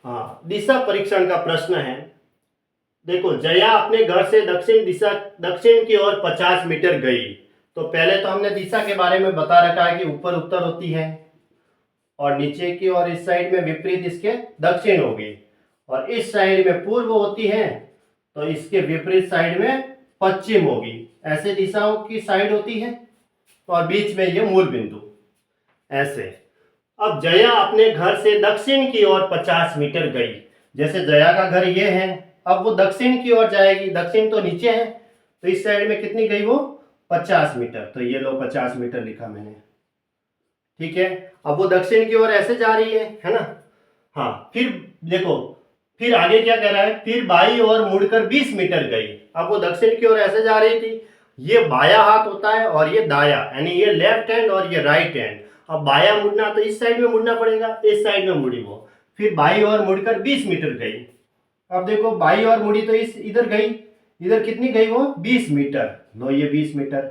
हाँ, दिशा परीक्षण का प्रश्न है। देखो, जया अपने घर से दक्षिण की ओर 50 मीटर गई। तो पहले तो हमने दिशा के बारे में बता रखा है कि ऊपर उत्तर होती है और नीचे की ओर इस साइड में विपरीत इसके दक्षिण होगी, और इस साइड में पूर्व होती है तो इसके विपरीत साइड में पश्चिम होगी। ऐसे दिशाओं की साइड होती है और बीच में ये मूल बिंदु ऐसे। अब जया अपने घर से दक्षिण की ओर 50 मीटर गई। जैसे जया का घर ये है, अब वो दक्षिण की ओर जाएगी। दक्षिण तो नीचे है, तो इस साइड में कितनी गई वो 50 मीटर। तो ये लो 50 मीटर लिखा मैंने, ठीक है। अब वो दक्षिण की ओर ऐसे जा रही है ना। हाँ, फिर देखो, फिर आगे क्या कह रहा है, फिर बाई ओर मुड़कर 20 मीटर गई। अब वो दक्षिण की ओर ऐसे जा रही थी। ये बाया हाथ होता है और ये दाया, यानी ये लेफ्ट हैंड और ये राइट हैंड। अब बाया मुड़ना तो इस साइड में मुड़ना पड़ेगा, इस साइड में मुड़ी वो। फिर बाई ओर मुड़कर 20 मीटर गई। अब देखो, बाई ओर मुड़ी तो इस इधर गई, इधर कितनी गई वो 20 मीटर। लो ये 20 मीटर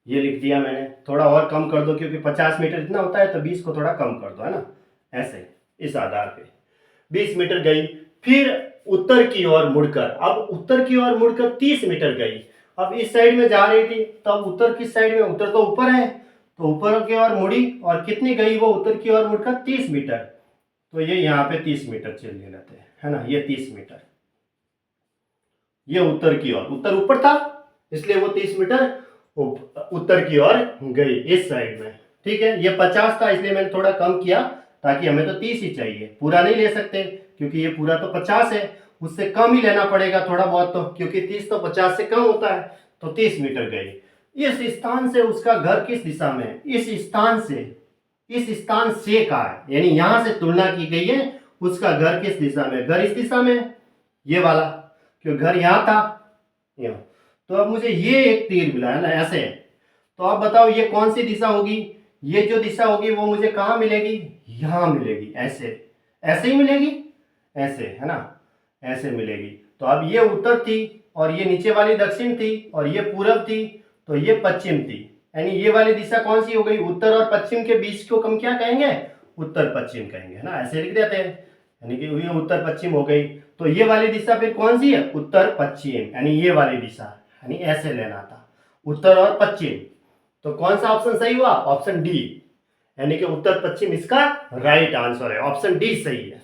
ये लिख दिया मैंने। थोड़ा और कम कर दो, क्योंकि 50 मीटर इतना होता है, तो 20 को थोड़ा कम कर दो, है ना। ऐसे इस आधार पे 20 मीटर गई। फिर उत्तर की ओर मुड़कर, अब उत्तर की ओर मुड़कर 30 मीटर गई। अब इस साइड में जा रही थी, तो अब उत्तर किस साइड में, उत्तर तो ऊपर है, तो ऊपर की ओर मुड़ी और कितनी गई वो उत्तर की ओर मुड़कर 30 मीटर। तो ये यहाँ पे 30 मीटर चल लेते हैं, है ना। ये 30 मीटर, ये उत्तर की ओर, उत्तर ऊपर था इसलिए वो 30 मीटर उत्तर की ओर गई इस साइड में, ठीक है। ये 50 था इसलिए मैंने थोड़ा कम किया, ताकि हमें तो 30 ही चाहिए, पूरा नहीं ले सकते क्योंकि ये पूरा तो 50 है, उससे कम ही लेना पड़ेगा थोड़ा बहुत, तो क्योंकि 30 तो 50 से कम होता है। तो 30 मीटर गई। इस स्थान से उसका घर किस दिशा में है, इस स्थान से का है, यानी यहां से तुलना की गई है। उसका घर किस दिशा में, घर इस दिशा में, ये वाला, क्योंकि घर यहां था यहाँ। तो अब मुझे ये एक तीर मिला है ना, ऐसे। तो अब बताओ ये कौन सी दिशा होगी। ये जो दिशा होगी वो मुझे कहाँ मिलेगी, यहां मिलेगी। ऐसे ऐसे ही मिलेगी, ऐसे, है ना, ऐसे मिलेगी। तो अब ये उत्तर थी और ये नीचे वाली दक्षिण थी और ये पूरब थी, तो ये पश्चिम थी। यानी ये वाली दिशा कौन सी हो गई, उत्तर और पश्चिम के बीच को हम क्या कहेंगे, उत्तर पश्चिम कहेंगे, है ना। ऐसे लिख देते हैं, यानी कि ये उत्तर पश्चिम हो गई। तो ये वाली दिशा फिर कौन सी है, उत्तर पश्चिम, यानी ये वाली दिशा, यानी ऐसे लेना था, उत्तर और पश्चिम। तो कौन सा ऑप्शन सही हुआ, ऑप्शन डी, यानी कि उत्तर पश्चिम इसका राइट आंसर है, ऑप्शन डी सही है।